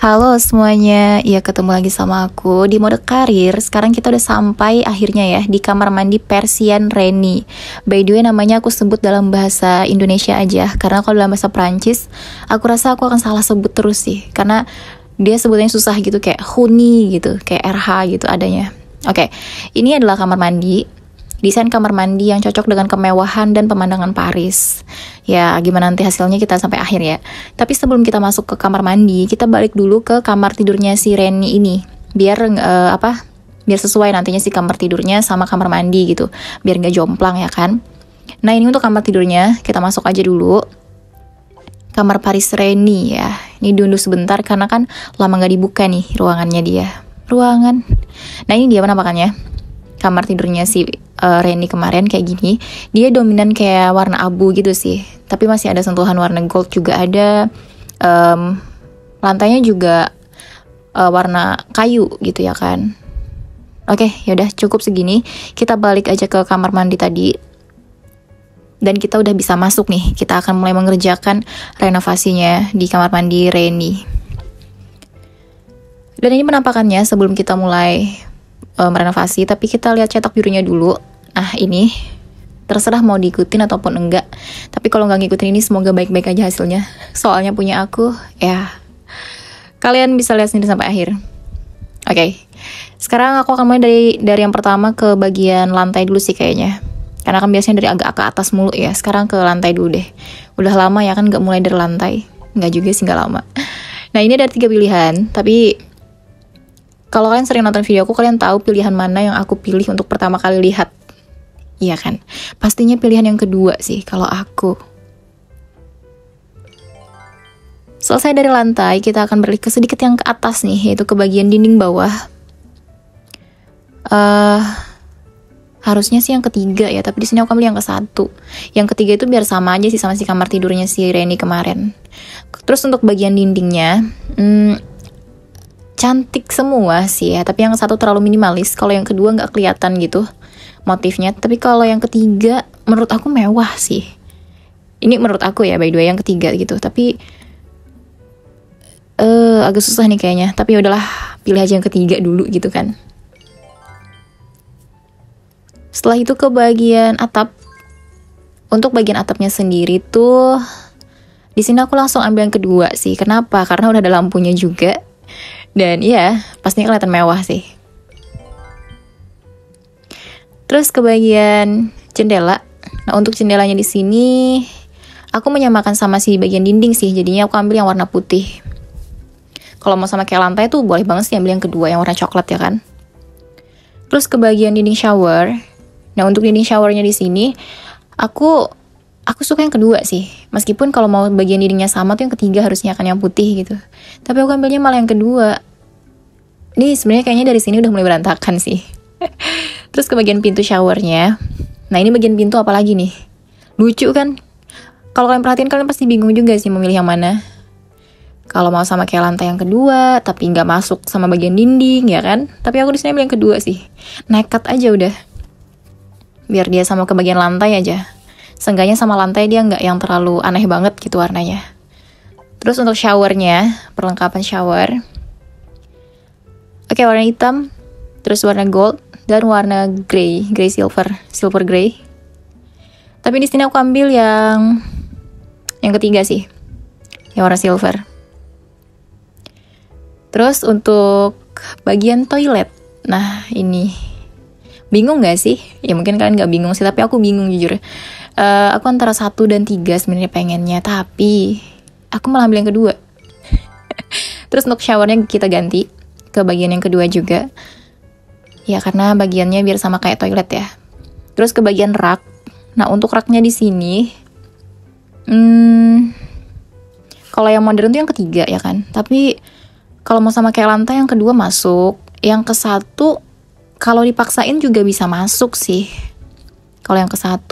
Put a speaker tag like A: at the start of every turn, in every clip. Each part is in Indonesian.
A: Halo semuanya, ya ketemu lagi sama aku di mode karir. Sekarang kita udah sampai akhirnya ya di kamar mandi Persian Reni. By the way namanya aku sebut dalam bahasa Indonesia aja, karena kalau dalam bahasa Prancis aku rasa aku akan salah sebut terus sih, karena dia sebutnya susah gitu, kayak Huni gitu, kayak RH gitu adanya. Oke, ini adalah kamar mandi. Desain kamar mandi yang cocok dengan kemewahan dan pemandangan Paris. Ya, gimana nanti hasilnya kita sampai akhir ya. Tapi sebelum kita masuk ke kamar mandi, kita balik dulu ke kamar tidurnya si Reni ini. Biar biar sesuai nantinya si kamar tidurnya sama kamar mandi gitu. Biar nggak jomplang ya kan. Nah, ini untuk kamar tidurnya, kita masuk aja dulu. Kamar Paris Reni ya. Ini dulu sebentar karena kan lama nggak dibuka nih ruangannya dia. Ruangan. Nah, ini dia penampakannya. Kamar tidurnya si Reni kemarin kayak gini. Dia dominan kayak warna abu gitu sih, tapi masih ada sentuhan warna gold juga ada. Lantainya juga warna kayu gitu ya kan. Oke, yaudah cukup segini. Kita balik aja ke kamar mandi tadi. Dan kita udah bisa masuk nih. Kita akan mulai mengerjakan renovasinya di kamar mandi Reni. Dan ini penampakannya sebelum kita mulai merenovasi, tapi kita lihat cetak birunya dulu. Nah, ini terserah mau diikutin ataupun enggak. Tapi kalau nggak ngikutin ini, semoga baik-baik aja hasilnya. Soalnya punya aku, ya kalian bisa lihat sendiri sampai akhir. Oke. Sekarang aku akan mulai dari yang pertama ke bagian lantai dulu sih kayaknya. Karena kan biasanya dari agak ke atas mulu ya. Sekarang ke lantai dulu deh. Udah lama ya kan nggak mulai dari lantai. Nggak juga sih, nggak lama. Nah, ini ada 3 pilihan, tapi kalau kalian sering nonton video aku, kalian tahu pilihan mana yang aku pilih untuk pertama kali lihat. Iya kan? Pastinya pilihan yang kedua sih kalau aku. Selesai dari lantai, kita akan beralih ke sedikit yang ke atas nih, yaitu ke bagian dinding bawah. Harusnya sih yang ketiga ya, tapi di sini aku ambil yang ke-1. Yang ketiga itu biar sama aja sih sama si kamar tidurnya si Reni kemarin. Terus untuk bagian dindingnya, cantik semua sih ya, tapi yang satu terlalu minimalis. Kalau yang kedua nggak kelihatan gitu motifnya, tapi kalau yang ketiga menurut aku mewah sih. Ini menurut aku ya, by the way, yang ketiga gitu. Tapi agak susah nih kayaknya. Tapi udahlah, pilih aja yang ketiga dulu gitu kan. Setelah itu ke bagian atap. Untuk bagian atapnya sendiri tuh, di sini aku langsung ambil yang kedua sih. Kenapa? Karena udah ada lampunya juga. Dan iya, pastinya kelihatan mewah sih. Terus ke bagian jendela. Nah, untuk jendelanya di sini aku menyamakan sama si bagian dinding sih. Jadinya aku ambil yang warna putih. Kalau mau sama kayak lantai tuh boleh banget sih ambil yang kedua, yang warna coklat ya kan. Terus ke bagian dinding shower. Nah, untuk dinding showernya di sini aku suka yang kedua sih. Meskipun kalau mau bagian dindingnya sama tuh yang ketiga harusnya akan yang putih gitu. Tapi aku ambilnya malah yang kedua. Ini sebenarnya kayaknya dari sini udah mulai berantakan sih. Terus ke bagian pintu showernya. Nah, ini bagian pintu apalagi nih? Lucu kan? Kalau kalian perhatiin, kalian pasti bingung juga sih memilih yang mana. Kalau mau sama kayak lantai yang kedua, tapi nggak masuk sama bagian dinding ya kan? Tapi aku di sini ambil yang kedua sih. Nekat aja udah. Biar dia sama ke bagian lantai aja. Seenggaknya sama lantai dia nggak yang terlalu aneh banget gitu warnanya. Terus untuk showernya, perlengkapan shower. Oke, warna hitam, terus warna gold, dan warna grey silver grey. Tapi di sini aku ambil yang ketiga sih, yang warna silver. Terus untuk bagian toilet, nah ini bingung gak sih? Ya mungkin kalian gak bingung sih, tapi aku bingung jujur. Aku antara 1 dan 3 sebenarnya pengennya, tapi aku malah ambil yang kedua. Terus untuk showernya kita ganti ke bagian yang kedua juga. Ya karena bagiannya biar sama kayak toilet ya. Terus ke bagian rak. Nah, untuk raknya di sini kalau yang modern tuh yang ketiga ya kan. Tapi kalau mau sama kayak lantai yang kedua masuk. Yang ke-1 kalau dipaksain juga bisa masuk sih. Kalau yang ke-1.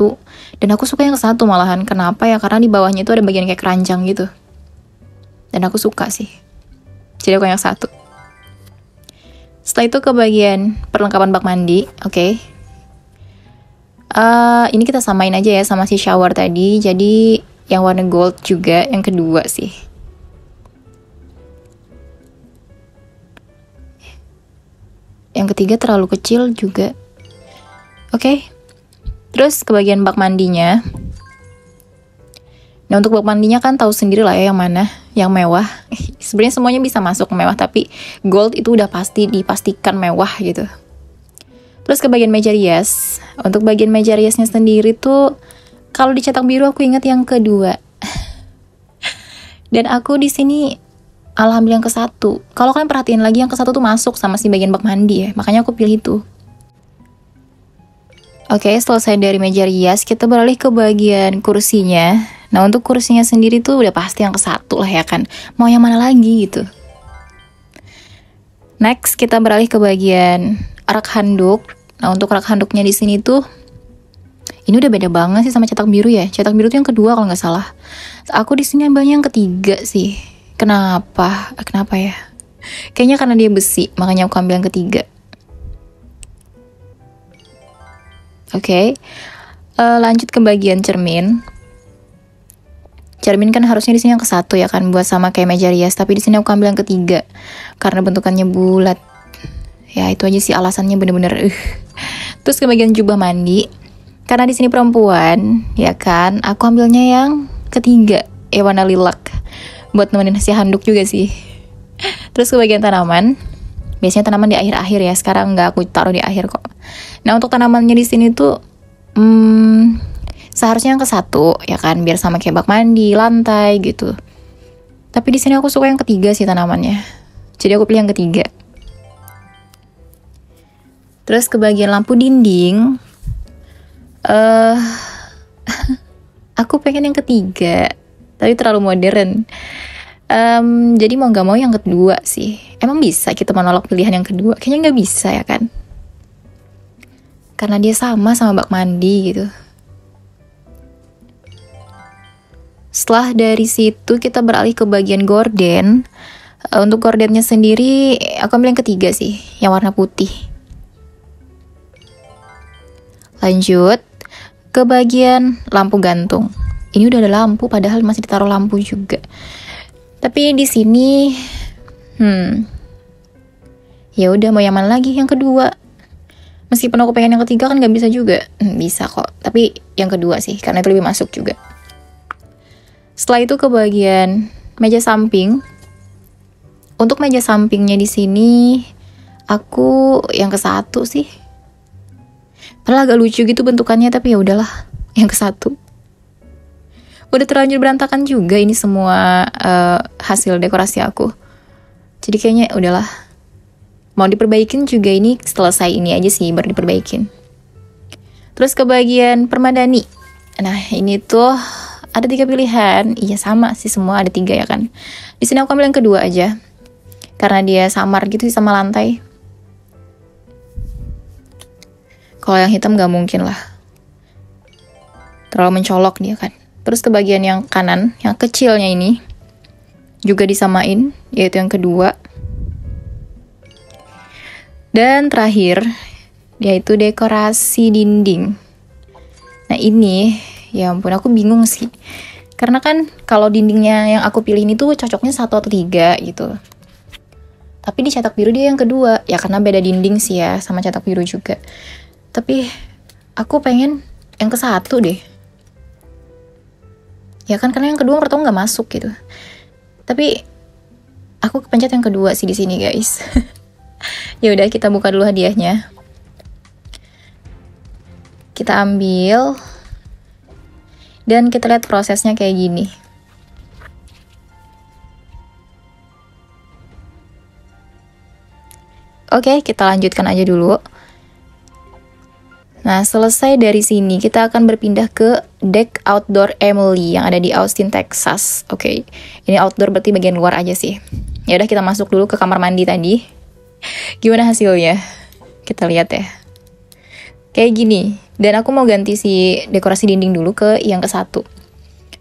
A: Dan aku suka yang ke-1 malahan. Kenapa ya? Karena di bawahnya itu ada bagian kayak keranjang gitu. Dan aku suka sih. Jadi aku yang 1. Setelah itu ke bagian perlengkapan bak mandi. Oke. Ini kita samain aja ya sama si shower tadi. Jadi yang warna gold juga yang kedua sih. Yang ketiga terlalu kecil juga. Oke. Terus ke bagian bak mandinya. Nah, untuk bak mandinya kan tahu sendiri lah ya yang mana yang mewah. Sebenarnya semuanya bisa masuk mewah, tapi gold itu udah pasti dipastikan mewah gitu. Terus ke bagian meja rias. Untuk bagian meja riasnya sendiri tuh kalau dicetak biru aku ingat yang kedua. Dan aku di sini alhamdulillah yang ke-1. Kalau kalian perhatiin lagi yang ke-1 tuh masuk sama si bagian bak mandi ya. Makanya aku pilih itu. Oke, selesai dari meja rias, kita beralih ke bagian kursinya. Nah, untuk kursinya sendiri tuh udah pasti yang ke-1 lah ya kan. Mau yang mana lagi gitu. Next, kita beralih ke bagian rak handuk. Nah, untuk rak handuknya di sini tuh ini udah beda banget sih sama cetak biru ya. Cetak biru tuh yang kedua kalau nggak salah. Aku di sini ambilnya yang ketiga sih. Kenapa? Kenapa ya? Kayaknya karena dia besi, makanya aku ambil yang ketiga. Oke. Lanjut ke bagian cermin. Cermin kan harusnya di sini yang ke-1 ya kan, buat sama kayak meja rias, tapi di sini aku ambil yang ketiga karena bentukannya bulat. Ya itu aja sih alasannya, bener-bener Terus ke bagian jubah mandi. Karena di sini perempuan, ya kan, aku ambilnya yang ketiga, warna lilac. Buat nemenin si handuk juga sih. Terus ke bagian tanaman. Biasanya tanaman di akhir-akhir ya, sekarang nggak aku taruh di akhir kok. Nah, untuk tanamannya di sini tuh seharusnya yang ke-1 ya kan, biar sama kayak bak mandi, lantai gitu. Tapi di sini aku suka yang ketiga sih tanamannya. Jadi aku pilih yang ketiga. Terus ke bagian lampu dinding. Aku pengen yang ketiga, tapi terlalu modern. Jadi mau gak mau yang kedua sih. Emang bisa kita menolak pilihan yang kedua? Kayaknya gak bisa ya kan? Karena dia sama bak mandi gitu. Setelah dari situ kita beralih ke bagian gorden. Untuk gordennya sendiri aku ambil yang ketiga sih, yang warna putih. Lanjut ke bagian lampu gantung. Ini udah ada lampu, padahal masih ditaruh lampu juga. Tapi di sini, ya udah mau yang mana lagi? Yang kedua. Meskipun aku pengen yang ketiga kan nggak bisa juga. Bisa kok. Tapi yang kedua sih, karena itu lebih masuk juga. Setelah itu ke bagian meja samping. Untuk meja sampingnya di sini, aku yang ke-1 sih. Padahal agak lucu gitu bentukannya, tapi ya udahlah, yang ke-1. Udah terlanjur berantakan juga ini semua hasil dekorasi aku. Jadi kayaknya udahlah. Mau diperbaikin juga ini selesai ini aja sih baru diperbaikin. Terus ke bagian permadani. Nah, ini tuh ada 3 pilihan. Iya sama sih, semua ada 3 ya kan. Di sini aku ambil yang kedua aja. Karena dia samar gitu sama lantai. Kalau yang hitam gak mungkin lah. Terlalu mencolok dia kan. Terus ke bagian yang kanan, yang kecilnya ini juga disamain, yaitu yang kedua. Dan terakhir, yaitu dekorasi dinding. Nah ini, ya ampun aku bingung sih. Karena kan kalau dindingnya yang aku pilih ini tuh cocoknya 1 atau 3 gitu. Tapi di cetak biru dia yang kedua. Ya karena beda dinding sih ya, sama cetak biru juga. Tapi aku pengen yang ke-1 deh. Ya kan karena yang kedua menurut aku nggak masuk gitu. Tapi aku kepencet yang kedua sih di sini guys. Ya udah kita buka dulu hadiahnya. Kita ambil dan kita lihat prosesnya kayak gini. Oke, kita lanjutkan aja dulu. Nah, selesai dari sini, kita akan berpindah ke Deck Outdoor Emily yang ada di Austin, Texas. Oke, ini outdoor berarti bagian luar aja sih. Ya udah kita masuk dulu ke kamar mandi tadi. Gimana hasilnya? Kita lihat ya. Kayak gini. Dan aku mau ganti si dekorasi dinding dulu ke yang ke-1.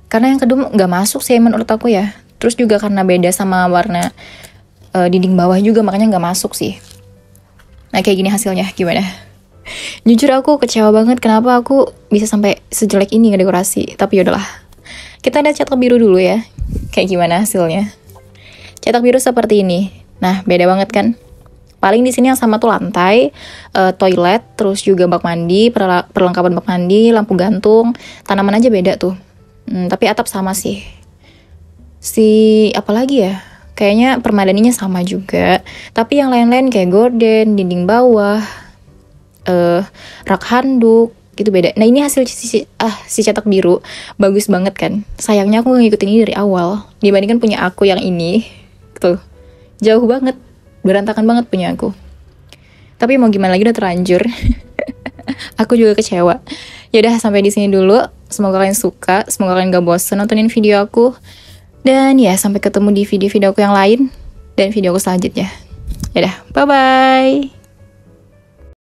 A: Karena yang kedua nggak masuk sih menurut aku ya. Terus juga karena beda sama warna dinding bawah juga, makanya nggak masuk sih. Nah, kayak gini hasilnya. Gimana? Jujur aku kecewa banget kenapa aku bisa sampai sejelek ini ngedekorasi. Tapi yaudahlah. Kita lihat cetak biru dulu ya. Kayak gimana hasilnya. Cetak biru seperti ini. Nah, beda banget kan? Paling di sini yang sama tuh lantai, toilet, terus juga bak mandi, perlengkapan bak mandi, lampu gantung, tanaman aja beda tuh. Tapi atap sama sih. Apalagi ya? Kayaknya permadaninya sama juga. Tapi yang lain-lain kayak gorden, dinding bawah, rak handuk, gitu beda. Nah ini hasil si cetak biru, bagus banget kan. Sayangnya aku ngikutin ini dari awal, dibandingkan punya aku yang ini. Tuh, jauh banget, berantakan banget punya aku. Tapi mau gimana lagi, udah terlanjur. Aku juga kecewa. Yaudah, sampai di sini dulu. Semoga kalian suka, semoga kalian gak bosen nontonin video aku. Dan ya, sampai ketemu di video-video aku yang lain dan video aku selanjutnya. Yaudah, bye-bye.